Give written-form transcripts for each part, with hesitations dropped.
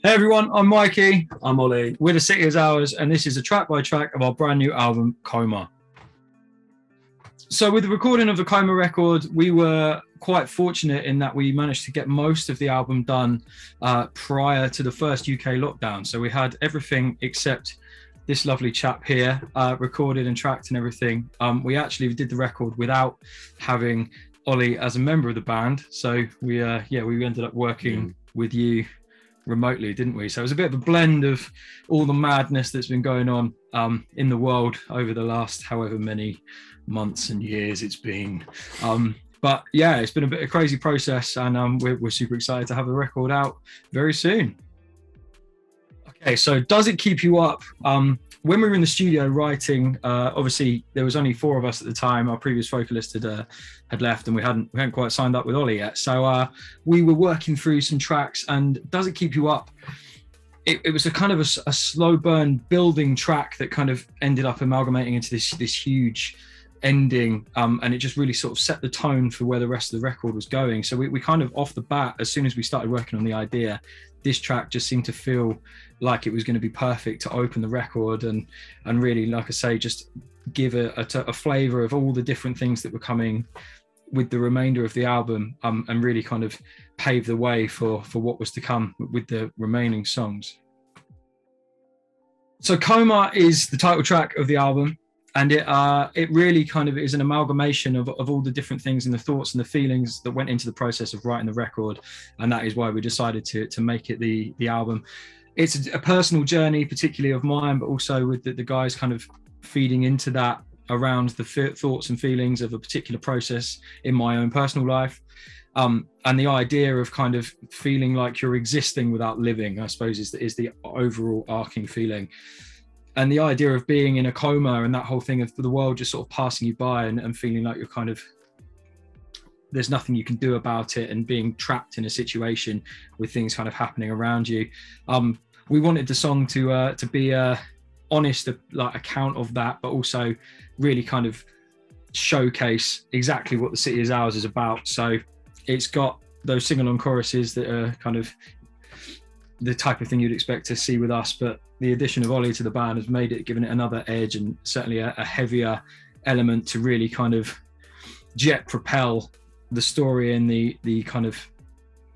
Hey everyone, I'm Mikey. I'm Ollie. We're the City is Ours, and this is a track by track of our brand new album, COMA. So with the recording of the COMA record, we were quite fortunate in that we managed to get most of the album done prior to the first UK lockdown. So we had everything except this lovely chap here recorded and tracked and everything. We actually did the record without having Ollie as a member of the band. So we ended up working with you remotely, didn't we? So it was a bit of a blend of all the madness that's been going on in the world over the last however many months and years it's been. But yeah, it's been a bit of a crazy process, and we're super excited to have the record out very soon. Okay, so does it keep you up? When we were in the studio writing, obviously there was only four of us at the time. Our previous vocalist had left, and we hadn't quite signed up with Ollie yet. So we were working through some tracks, and does it keep you up? It was a kind of a slow burn building track that kind of ended up amalgamating into this huge ending, and it just really sort of set the tone for where the rest of the record was going. So we kind of off the bat, as soon as we started working on the idea, this track just seemed to feel like it was going to be perfect to open the record and really, like I say, just give a flavour of all the different things that were coming with the remainder of the album, and really kind of pave the way for what was to come with the remaining songs. So COMA is the title track of the album, and it really kind of is an amalgamation of all the different things and the thoughts and the feelings that went into the process of writing the record, and that is why we decided to make it the album. It's a personal journey, particularly of mine, but also with the guys kind of feeding into that around the thoughts and feelings of a particular process in my own personal life, and the idea of kind of feeling like you're existing without living, I suppose, is the overall arcing feeling. And the idea of being in a coma and that whole thing of the world just sort of passing you by and feeling like you're kind of, there's nothing you can do about it, and being trapped in a situation with things kind of happening around you. We wanted the song to be a honest like account of that, but also really kind of showcase exactly what The City Is Ours is about. So it's got those sing-along choruses that are kind of the type of thing you'd expect to see with us, but the addition of Ollie to the band has given it another edge, and certainly a heavier element to really kind of jet propel the story and the kind of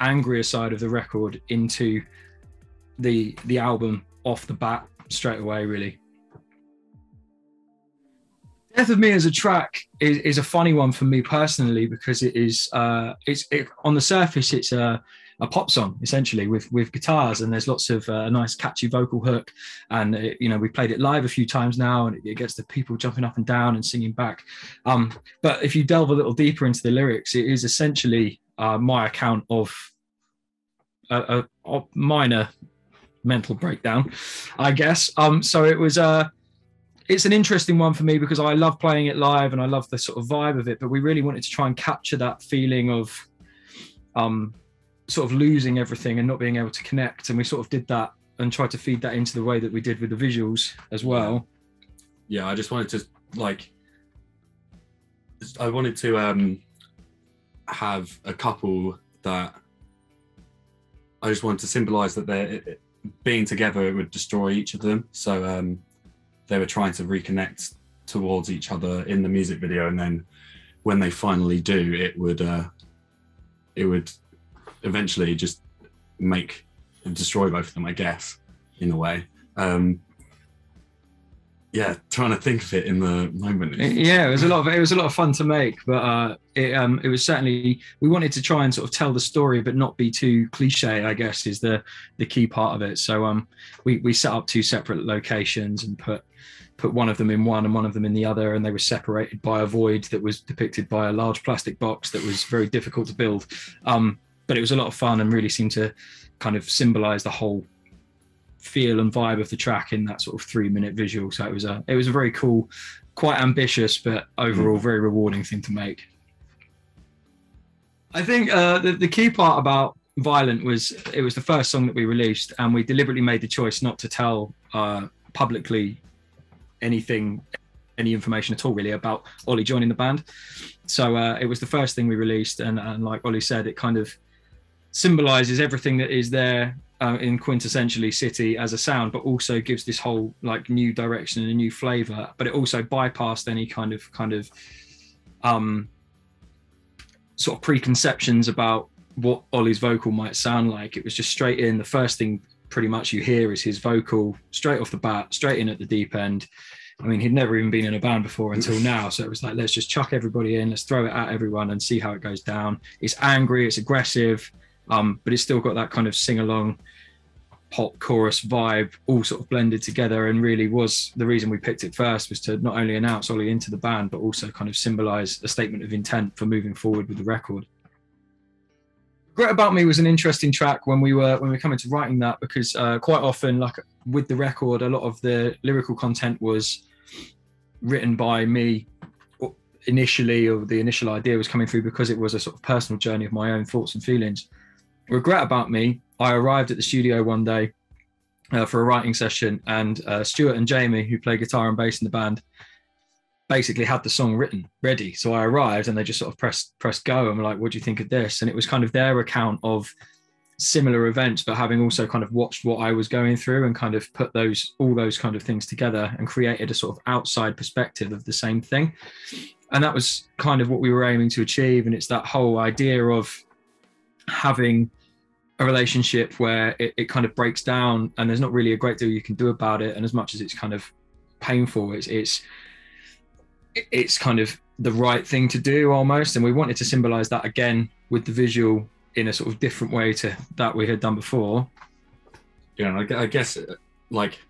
angrier side of the record into the album off the bat straight away, really. Death of Me as a track is a funny one for me personally, because it is on the surface it's a pop song essentially with guitars, and there's lots of nice catchy vocal hook, and we played it live a few times now, and it gets the people jumping up and down and singing back, but if you delve a little deeper into the lyrics, it is essentially my account of a minor mental breakdown, I guess. So it was it's an interesting one for me because I love playing it live and I love the sort of vibe of it, but we really wanted to try and capture that feeling of sort of losing everything and not being able to connect, and we sort of did that and tried to feed that into the way that we did with the visuals as well. Yeah, I just wanted to have a couple that I just wanted to symbolize that they're being together, it would destroy each of them. So they were trying to reconnect towards each other in the music video, and then when they finally do, it would eventually just destroy both of them, I guess, in a way. Trying to think of it in the moment. Yeah, it was a lot of fun to make, but it was certainly, we wanted to try and sort of tell the story but not be too cliche, I guess, is the key part of it. So we set up two separate locations and put one of them in one and one of them in the other, and they were separated by a void that was depicted by a large plastic box that was very difficult to build. But it was a lot of fun and really seemed to kind of symbolize the whole feel and vibe of the track in that sort of 3-minute visual. So it was a very cool, quite ambitious, but overall very rewarding thing to make. I think the key part about Violent was it was the first song that we released, and we deliberately made the choice not to tell publicly any information at all really about Ollie joining the band. So it was the first thing we released, and like Ollie said, it kind of symbolizes everything that is there in quintessentially City as a sound, but also gives this whole like new direction and a new flavor. But it also bypassed any kind of sort of preconceptions about what Ollie's vocal might sound like. It was just straight in. The first thing pretty much you hear is his vocal straight off the bat, straight in at the deep end. I mean, he'd never even been in a band before until now. So it was like, let's just chuck everybody in, let's throw it at everyone and see how it goes down. It's angry, it's aggressive, but it's still got that kind of sing-along pop chorus vibe all sort of blended together, and really was the reason we picked it first, was to not only announce Ollie into the band, but also kind of symbolize a statement of intent for moving forward with the record. Great About Me was an interesting track when we were coming to writing that, because quite often, like with the record, a lot of the lyrical content was written by me initially, or the initial idea was coming through because it was a sort of personal journey of my own thoughts and feelings. Regret About Me, I arrived at the studio one day for a writing session, and Stuart and Jamie, who play guitar and bass in the band, basically had the song written ready. So I arrived and they just sort of pressed go and were like, what do you think of this? And it was kind of their account of similar events, but having also kind of watched what I was going through and kind of put all those kind of things together and created a sort of outside perspective of the same thing. And that was kind of what we were aiming to achieve. And it's that whole idea of having a relationship where it kind of breaks down and there's not really a great deal you can do about it. And as much as it's kind of painful, it's kind of the right thing to do almost. And we wanted to symbolize that again with the visual in a sort of different way to that we had done before. Yeah, I guess like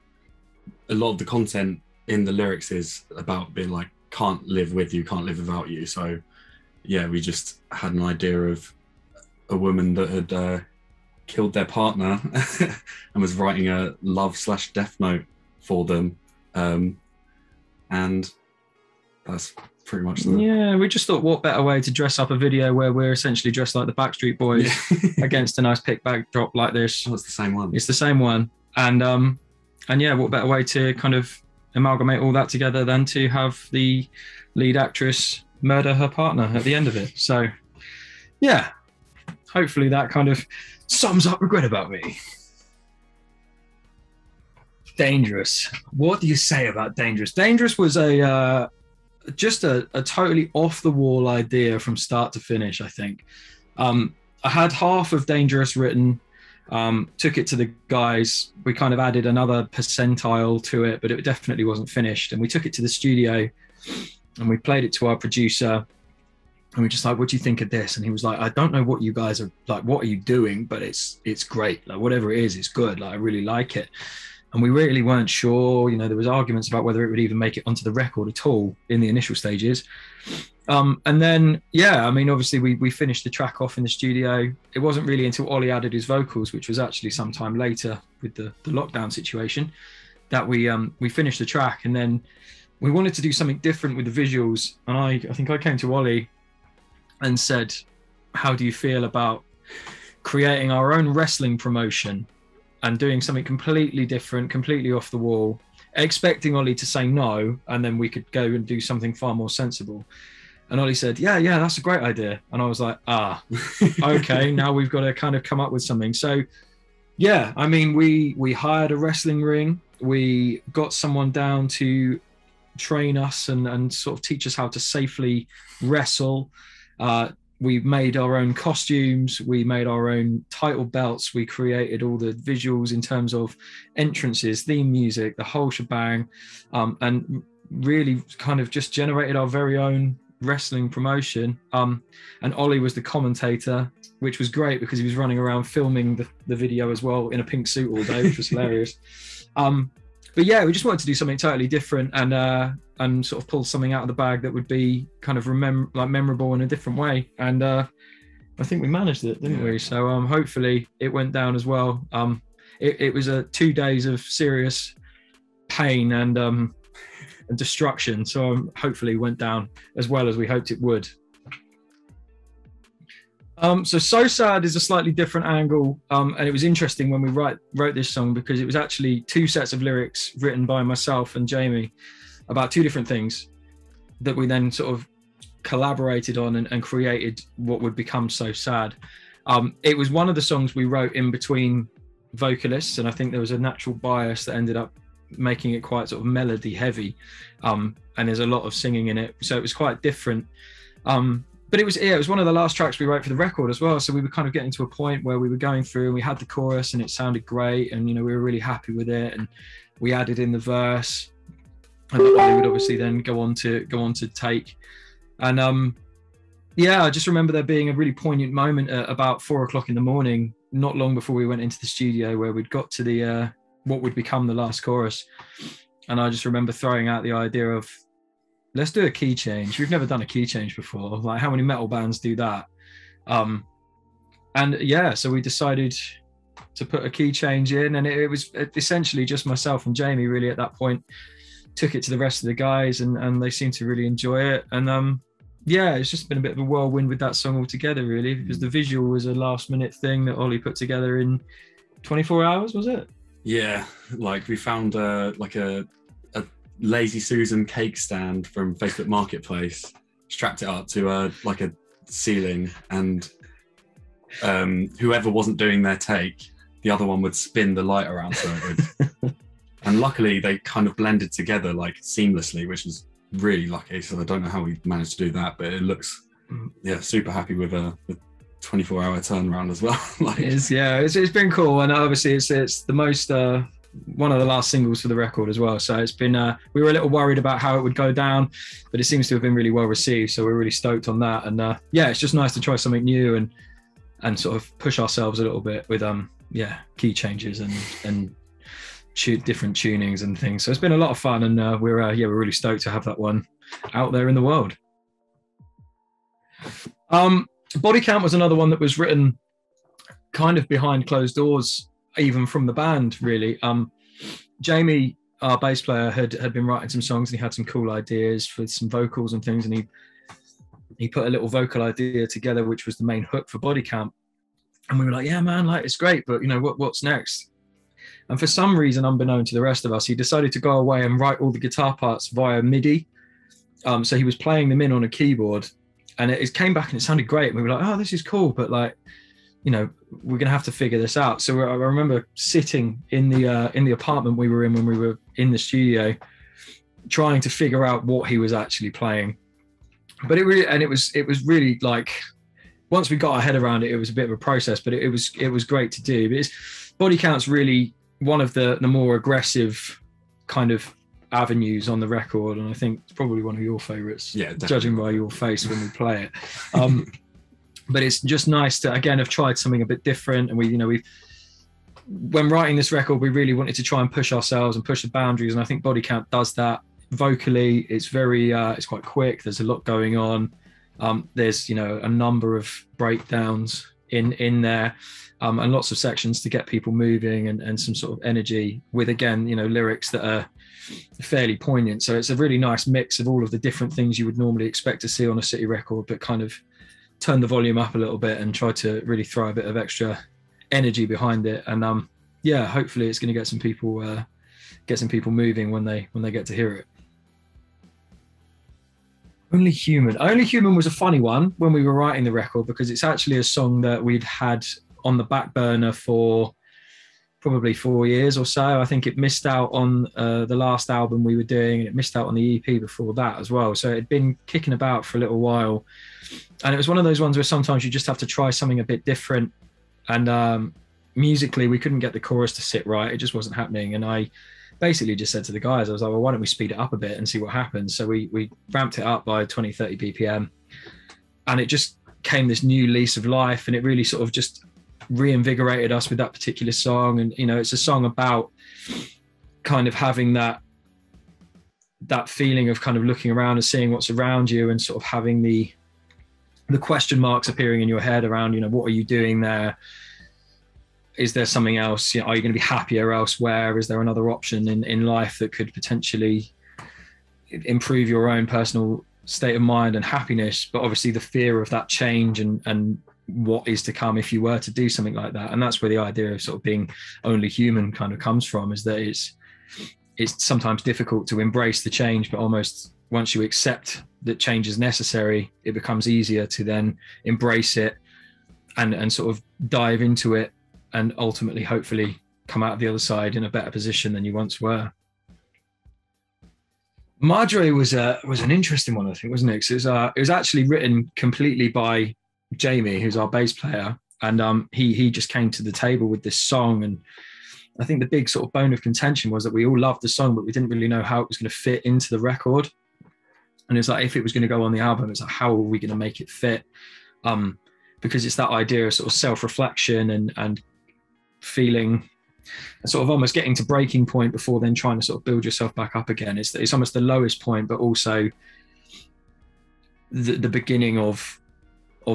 a lot of the content in the lyrics is about being like, can't live with you, can't live without you. So yeah, we just had an idea of a woman that had killed their partner and was writing a love/death note for them. And that's pretty much yeah, we just thought, what better way to dress up a video where we're essentially dressed like the Backstreet Boys against a nice pick backdrop like this. Oh, it's the same one. It's the same one. And yeah, what better way to kind of amalgamate all that together than to have the lead actress murder her partner at the end of it. So yeah, hopefully that kind of sums up Regret About Me. Dangerous. What do you say about Dangerous? Dangerous was just a totally off the wall idea from start to finish, I think. I had half of Dangerous written, took it to the guys. We kind of added another percentile to it, but it definitely wasn't finished. And we took it to the studio and we played it to our producer. And we just like, what do you think of this? And he was like, I don't know what you guys are like, what are you doing? But it's great. Like whatever it is, it's good. Like I really like it. And we really weren't sure, you know, there was arguments about whether it would even make it onto the record at all in the initial stages. And then, yeah, I mean, obviously we finished the track off in the studio. It wasn't really until Ollie added his vocals, which was actually sometime later with the lockdown situation, that we finished the track. And then we wanted to do something different with the visuals. And I think I came to Ollie and said, how do you feel about creating our own wrestling promotion and doing something completely different, completely off the wall, expecting Ollie to say no, and then we could go and do something far more sensible. And Ollie said, yeah, that's a great idea. And I was like, okay, now we've got to kind of come up with something. So yeah, I mean, we hired a wrestling ring. We got someone down to train us and sort of teach us how to safely wrestle. We made our own costumes. We made our own title belts. We created all the visuals in terms of entrances, theme music, the whole shebang, and really kind of just generated our very own wrestling promotion. And Ollie was the commentator, which was great because he was running around filming the video as well in a pink suit all day, which was hilarious. But yeah, we just wanted to do something totally different and sort of pull something out of the bag that would be kind of memorable in a different way. And I think we managed it, didn't we? So hopefully it went down as well. It was 2 days of serious pain and destruction. So hopefully it went down as well as we hoped it would. So Sad is a slightly different angle, and it was interesting when we wrote this song because it was actually 2 sets of lyrics written by myself and Jamie about 2 different things that we then sort of collaborated on and created what would become So Sad. It was one of the songs we wrote in between vocalists, and I think there was a natural bias that ended up making it quite sort of melody heavy, and there's a lot of singing in it, so it was quite different. But it was one of the last tracks we wrote for the record as well, so we were kind of getting to a point where we were going through and we had the chorus and it sounded great, and we were really happy with it, and we added in the verse, and Ollie would obviously then go on to take. And I just remember there being a really poignant moment at about 4:00 in the morning, not long before we went into the studio, where we'd got to the what would become the last chorus, and I just remember throwing out the idea of, let's do a key change. We've never done a key change before. Like, how many metal bands do that? So we decided to put a key change in, and it was essentially just myself and Jamie really at that point. Took it to the rest of the guys, and they seemed to really enjoy it. And it's just been a bit of a whirlwind with that song altogether, really, because the visual was a last minute thing that Ollie put together in 24 hours, was it? Yeah, like we found like a Lazy Susan cake stand from Facebook Marketplace, strapped it up to like a ceiling, and whoever wasn't doing their take, the other one would spin the light around so it would. And luckily they kind of blended together like seamlessly, which is really lucky. So I don't know how we managed to do that, but it looks, super happy with a 24-hour turnaround as well. Like, it's been cool, and obviously it's the most one of the last singles for the record as well. So it's been we were a little worried about how it would go down, but it seems to have been really well received. So we're really stoked on that, and it's just nice to try something new and sort of push ourselves a little bit with key changes and different tunings and things. So it's been a lot of fun, and we're really stoked to have that one out there in the world. Bodycount was another one that was written kind of behind closed doors, even from the band, really. Jamie, our bass player, had been writing some songs, and he had some cool ideas for some vocals and things, and he put a little vocal idea together, which was the main hook for Bodycount. And we were like, yeah, man, like, it's great, but what's next? And for some reason, unbeknown to the rest of us, he decided to go away and write all the guitar parts via MIDI. So he was playing them in on a keyboard, and it came back and it sounded great. And we were like, oh, this is cool, but like, we're going to have to figure this out. So I remember sitting in the apartment we were in when we were in the studio, trying to figure out what he was actually playing. But it was really like, once we got our head around it, it was a bit of a process, but it was great to do. But Bodycount's really one of the more aggressive kind of avenues on the record, and I think it's probably one of your favorites, judging by your face when we play it. But it's just nice to again have tried something a bit different, and we when writing this record, we really wanted to try and push ourselves and push the boundaries, and I think Bodycount does that. Vocally, it's very it's quite quick. There's a lot going on. There's a number of breakdowns in there, and lots of sections to get people moving, and some sort of energy with, again, lyrics that are fairly poignant. So it's a really nice mix of all of the different things you would normally expect to see on a City record, but kind of turn the volume up a little bit and try to really throw a bit of extra energy behind it. And hopefully it's going to get some people moving when they get to hear it. Only Human was a funny one when we were writing the record, because it's actually a song that we'd had on the back burner for probably 4 years or so. I think it missed out on the last album we were doing, and it missed out on the EP before that as well. So it had been kicking about for a little while. And it was one of those ones where sometimes you just have to try something a bit different. And musically, we couldn't get the chorus to sit right. It just wasn't happening. And I basically just said to the guys, I was like, well, why don't we speed it up a bit and see what happens? So we ramped it up by 20, 30 BPM. And it just came this new lease of life. And it really sort of just reinvigorated us with that particular song. And it's a song about kind of having that feeling of kind of looking around and seeing what's around you, and sort of having the question marks appearing in your head around, what are you doing there? Is there something else? Are you going to be happier elsewhere? Is there another option in life that could potentially improve your own personal state of mind and happiness? But obviously the fear of that change and what is to come if you were to do something like that. And that's where the idea of sort of being only human kind of comes from, is that it's sometimes difficult to embrace the change, but almost once you accept that change is necessary, it becomes easier to then embrace it and sort of dive into it, and ultimately, hopefully, come out of the other side in a better position than you once were. Madre was an interesting one, I think, wasn't it? 'Cause it was actually written completely by Jamie, who's our bass player, and he just came to the table with this song. And I think the big sort of bone of contention was that we all loved the song, but we didn't really know how it was going to fit into the record. And it's like, if it was going to go on the album, it's like, how are we going to make it fit? Because it's that idea of sort of self-reflection and feeling, sort of almost getting to breaking point before then trying to sort of build yourself back up again. It's almost the lowest point, but also the beginning of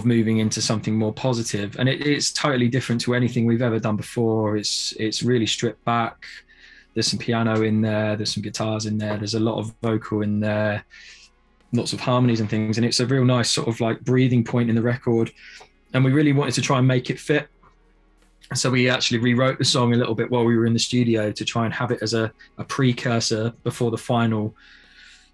moving into something more positive. And it's totally different to anything we've ever done before. It's really stripped back. There's some piano in there, there's some guitars in there, there's a lot of vocal in there, lots of harmonies and things, and it's a real nice sort of like breathing point in the record. And we really wanted to try and make it fit. So we actually rewrote the song a little bit while we were in the studio to try and have it as a precursor before the final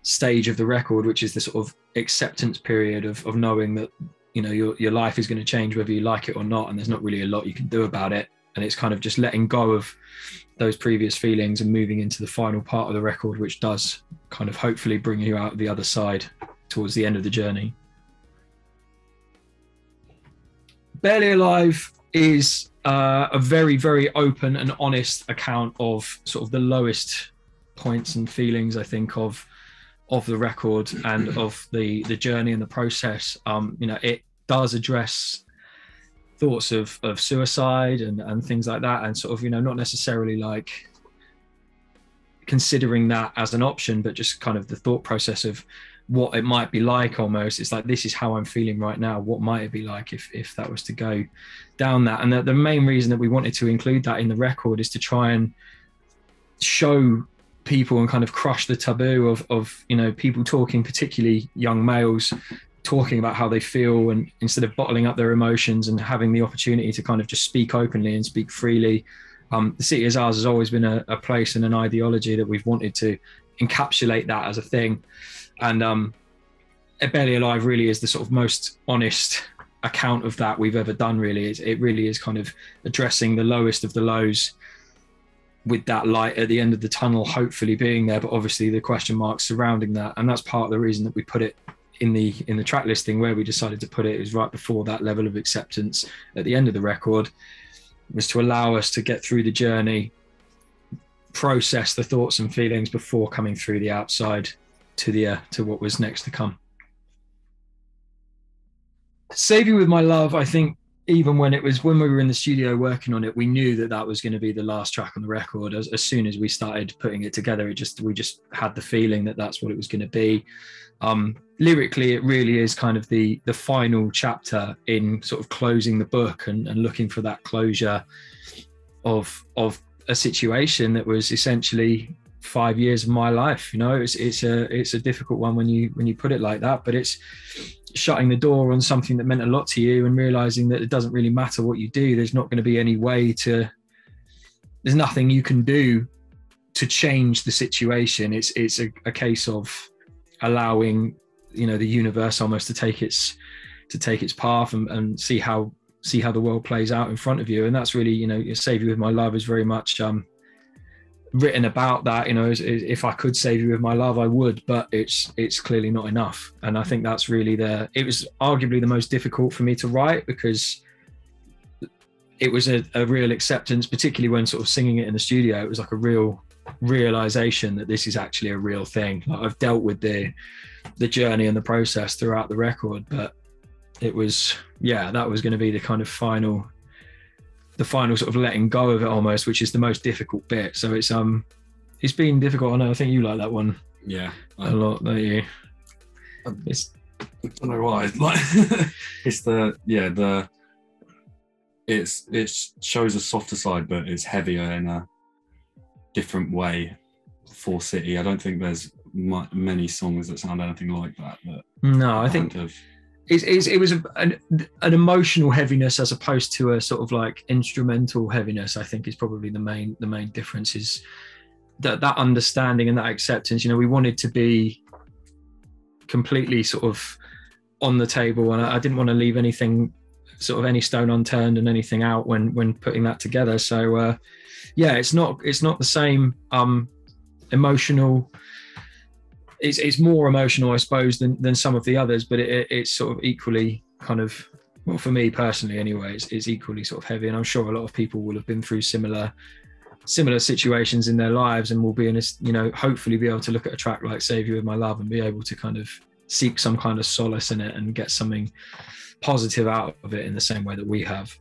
stage of the record, which is the sort of acceptance period of knowing that, you know, your life is going to change whether you like it or not, and there's not really a lot you can do about it. And it's kind of just letting go of those previous feelings and moving into the final part of the record, which does kind of hopefully bring you out the other side towards the end of the journey. Barely Alive is a very, very open and honest account of sort of the lowest points and feelings, I think, of the record and of the journey and the process. You know, it does address thoughts of suicide and things like that, and sort of, you know, not necessarily like considering that as an option, but just kind of the thought process of what it might be like. Almost, it's like, this is how I'm feeling right now, what might it be like if that was to go down that. And the main reason that we wanted to include that in the record is to try and show people and kind of crush the taboo of you know, people talking, particularly young males, talking about how they feel, and instead of bottling up their emotions and having the opportunity to kind of just speak openly and speak freely. The City Is Ours has always been a place and an ideology that we've wanted to encapsulate that as a thing. And Barely Alive really is the sort of most honest account of that we've ever done, really. It really is kind of addressing the lowest of the lows, with that light at the end of the tunnel hopefully being there, but obviously the question marks surrounding that. And that's part of the reason that we put it in the track listing. Where we decided to put it is right before that level of acceptance at the end of the record, was to allow us to get through the journey, process the thoughts and feelings before coming through the outside to what was next to come. Save You With My Love, I think, even when we were in the studio working on it, we knew that was going to be the last track on the record. As soon as we started putting it together, we just had the feeling that that's what it was going to be. Lyrically, it really is kind of the final chapter in sort of closing the book and looking for that closure of a situation that was essentially 5 years of my life. You know, it's a difficult one when you put it like that, but it's shutting the door on something that meant a lot to you and realizing that it doesn't really matter what you do. There's not going to be any way there's nothing you can do to change the situation. It's a case of allowing, you know, the universe almost to take its path and see how the world plays out in front of you. And that's really, you know, Save You With My Love is very much written about that. You know, if I could save you with my love, I would, but it's clearly not enough. And I think that's really it was arguably the most difficult for me to write, because it was a real acceptance, particularly when sort of singing it in the studio. It was like a real realization that this is actually a real thing. Like, I've dealt with the journey and the process throughout the record, but it was, that was going to be the kind of final sort of letting go of it almost, which is the most difficult bit. So it's been difficult. I know, I think you like that one a lot, don't you? I don't know why. Like, it's it shows a softer side, but it's heavier in a different way for City. I don't think there's many songs that sound anything like that. No, I think it was an emotional heaviness as opposed to a sort of like instrumental heaviness. I think is probably the main difference, is that understanding and that acceptance. You know, we wanted to be completely sort of on the table, and I didn't want to leave anything, sort of any stone unturned and anything out when putting that together. So yeah, it's not the same emotional. It's more emotional, I suppose, than some of the others, but it's sort of equally kind of, well, for me personally anyway, it's equally sort of heavy. And I'm sure a lot of people will have been through similar situations in their lives, and will be in a, you know, hopefully be able to look at a track like Save You With My Love and be able to kind of seek some kind of solace in it and get something positive out of it in the same way that we have.